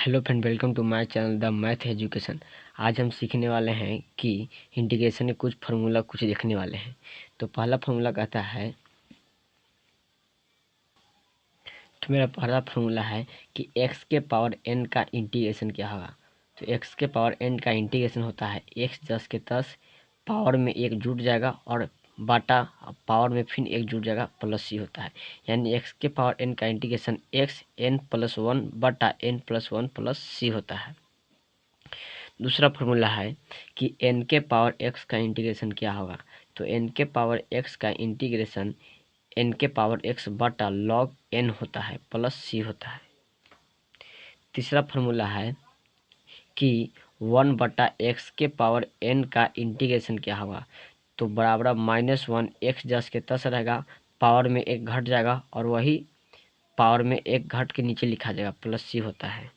Hello friend, welcome to my channel the math education. आज हम सीखने वाले हैं कि इंटीग्रेशन के कुछ फार्मूला देखने वाले हैं। तो पहला फार्मूला कहता है, तो मेरा पहला फार्मूला है कि x के पावर n का इंटीग्रेशन क्या होगा। तो x के पावर n का इंटीग्रेशन होता है x 10 के 10 पावर में एक जुट जाएगा और बाटा पावर में फिर एक जुट जाएगा प्लस c होता है। यानी x के पावर n का इंटीग्रेशन x n प्लस 1 बटा n प्लस 1 प्लस c होता है। दूसरा फार्मूला है कि n के पावर x का इंटीग्रेशन क्या होगा। तो n के पावर x का इंटीग्रेशन n के पावर x बटा log n होता है प्लस c होता है। तीसरा फार्मूला है कि 1 बटा x के पावर n का इंटीग्रेशन क्या होगा। तो बराबर -1 x 10 के 10 रहेगा, पावर में एक घट जाएगा और वही पावर में एक घट के नीचे लिखा जाएगा प्लस c होता है।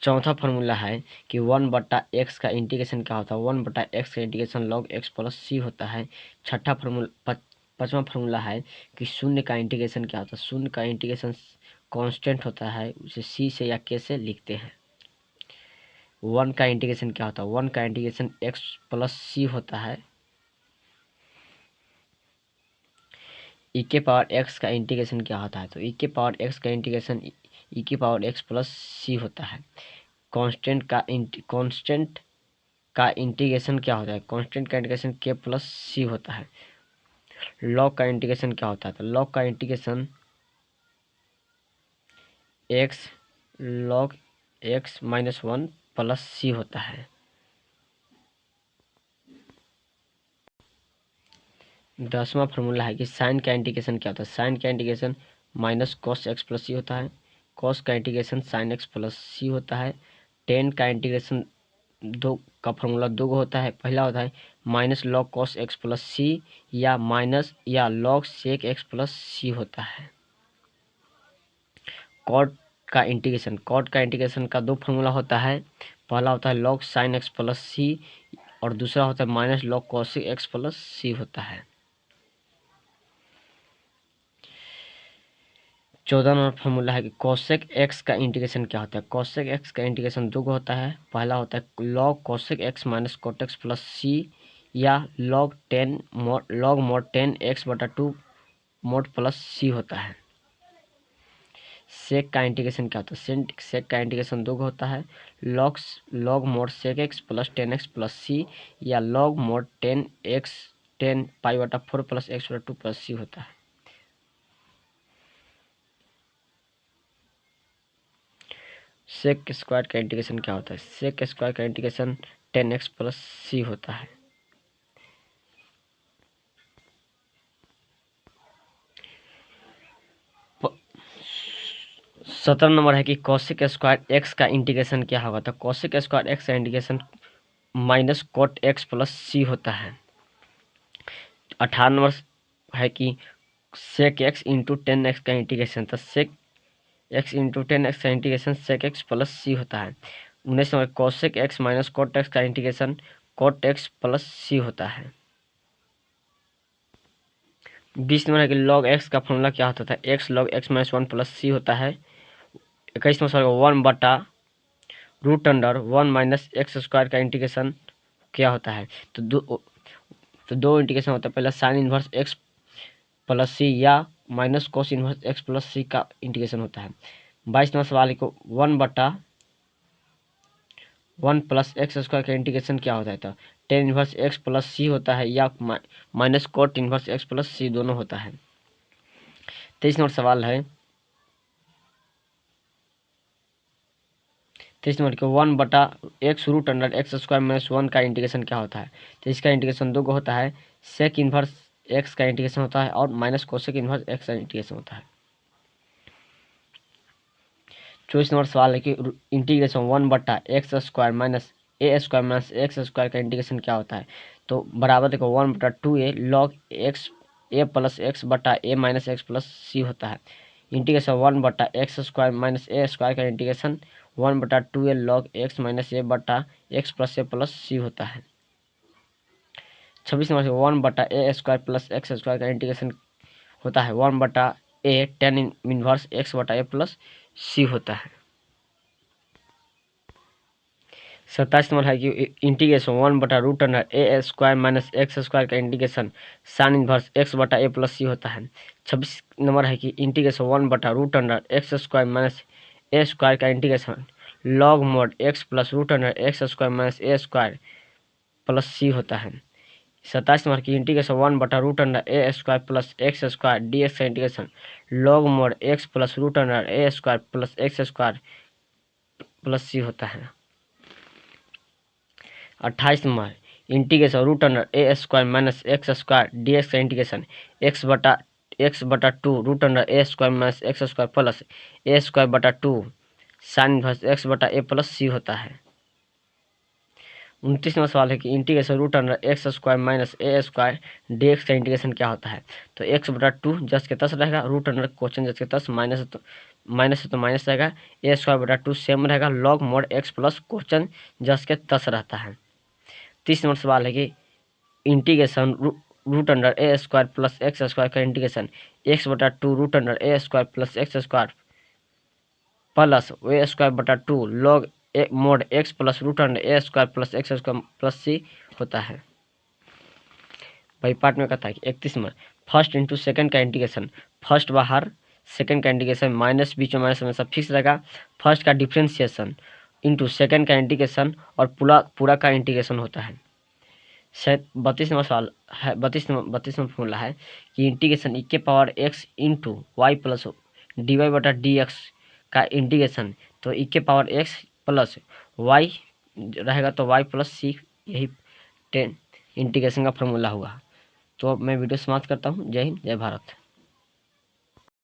चौथा फार्मूला है कि 1 बटा एक्स का इंटीग्रेशन क्या होता है। 1 बटा एक्स का integration log x plus C होता है। छठा फार्मूला पांचवा फार्मूला है कि शून्य का इंटीग्रेशन क्या होता है। शून्य का इंटीग्रेशन कांस्टेंट होता है, उसे सी से या के से लिखते हैं। 1 का इंटीग्रेशन क्या होता है। 1 का इंटीग्रेशन एक्स प्लस सी होता है। ई के पावर एक्स का इंटीग्रेशन क्या होता है। तो ई के पावर एक्स का इंटीग्रेशन ई के पावर एक्स प्लस सी होता है। कांस्टेंट का इंटीग्रेशन क्या होता है। कांस्टेंट का इंटीग्रेशन के प्लस सी होता है। लॉग का इंटीग्रेशन क्या होता है। तो लॉग का integration x log x minus 1 plus C होता है। दसवां फार्मूला है कि साइन का इंटीग्रेशन क्या होता है। साइन का integration minus cos x plus C होता है। कॉस का integration sine x plus C होता है। टेन का इंटीग्रेशन दो का फार्मूला दो होता है। पहला होता है minus log cos x plus C या माइनस या log sec x plus C होता है। कॉट का इंटीग्रेशन का दो फार्मूला होता है। पहला होता है log sine x plus C और दूसरा होता है minus log cosec x plus C होता है। 14 नंबर फार्मूला है कि कोसेक एक्स का इंटीग्रेशन क्या होता है। कोसेक एक्स का इंटीग्रेशन दो होता है। पहला होता है log cosec x minus cot x plus C या लॉग मोड 10 एक्स बटा 2 मोड प्लस सी होता है। सेक का इंटीग्रेशन क्या होता है। सेक का इंटीग्रेशन दो होता है। Log mod sec x plus 10 x plus C या लॉग मोड 10 पाई बटा 4 प्लस एक्स बटा 2 प्लस सी होता है। सेक स्क्वायर का इंटीग्रेशन क्या होता है। सेक स्क्वायर का इंटीग्रेशन 10x प्लस सी होता है। प- 17 नंबर है कि कॉसिक स्क्वायर एक्स का इंटीग्रेशन क्या होगा। तो कॉसिक स्क्वायर एक्स का integration minus cot x plus C होता है। 18 नंबर है कि सेक एक्स इंटू 10x का इंटीग्रेशन, तो सेक एक्स इंटू 10x का इंटीग्रेशन सेक एक्स प्लस सी होता है। 19 number cosec x minus cot x का integration coat x plus C होता है। 20 नंबर है कि लॉग एक्स का फॉर्मूला क्या होता है। X log x minus 1 plus C होता है। 21 नंबर 1 बटा root under 1 minus x square का इंटीग्रेशन क्या होता है। तो दो इंटीग्रेशन होता है। पहला sine inverse x plus C या minus cos inverse x plus C का इंटीग्रेशन होता है। 22 नंबर सवाल को 1 बटा 1 प्लस एक्स स्क्वायर का इंटीग्रेशन क्या होता है। तो tan inverse x plus C होता है या minus cot inverse x plus C दोनों होता है। 23 नंबर सवाल है 23 नंबर के 1 बटा x root under x square minus 1 का इंटीग्रेशन क्या होता है। तो इसका इंटीग्रेशन दो होता है। सेक इनवर्स एक्स का इंटीग्रेशन होता है और माइनस कोसेक इनवर्स एक्स का इंटीग्रेशन होता है। 24 नंबर सवाल है कि इंटीग्रेशन 1 बटा x square minus a square minus x square का इंटीग्रेशन क्या होता है। तो बराबर देखो 1 बटा 2a लॉग एक्स ए प्लस एक्स बटा ए माइनस एक्स प्लस सी होता है। इंटीग्रेशन 1 बटा x square minus a square का इंटीग्रेशन 1 बटा 2a लॉग एक्स माइनस ए बटा एक्स प्लस ए प्लस सी होता है। 26 नंबर से 1 बटा ए स्क्वायर प्लस एक्स स्क्वायर का इंटीग्रेशन होता है 1 बटा ए टेन इनवर्स एक्स बटा ए प्लस सी होता है। 27 नंबर है कि इंटीग्रेशन 1/√ए² माइनस एक्स स्क्वायर का इंटीग्रेशन साइन इनवर्स एक्स बटा ए प्लस सी होता है। 26 नंबर है कि integration 1/√x² minus a square का integration log mod x plus √x² minus a square plus C होता है। 27 नंबर की integration 1/√a² plus x square dx का integration log mod x plus √a² plus x square plus C होता है। 28 number integration √a² minus x square dx का integration x/2 √a² minus x square plus a²/2 sine inverse x बटा a plus C होता है। 29वां सवाल है कि integration √x² minus a square dx का इंटीग्रेशन क्या होता है। तो x/2 जस के तस रहेगा, क्वेश्चन जस के तस माइनस है तो माइनस रहेगा, a²/2 सेम रहेगा, log mode x plus question जस के तस रहता है। 30 नंबर सवाल है कि integration √a² plus x square का integration x/2 √a² plus x square plus a²/2 log mod x plus √a² plus x square plus C होता है। भाई पार्ट में कहता है कि 31 नंबर फर्स्ट इंटू सेकंड का इंटीग्रेशन, फर्स्ट बाहर सेकंड का इंटीग्रेशन माइनस बीच में माइनस हमेशा फिक्स रहेगा, फर्स्ट का डिफ्रेंशिएशन इंटू सेकंड का इंटीग्रेशन और पूरा का इंटीग्रेशन होता है। 32 नंबर सवाल है, 32 नंबर फॉर्मूला है कि integration e⁻x into Y plus dy/dx का इंटीग्रेशन, तो e⁻x प्लस वाई रहेगा तो y प्लस सी, यही 10 इंटीग्रेशन का फॉर्मूला हुआ। तो अब मैं वीडियो समाप्त करता हूँ। जय हिंद, जय भारत।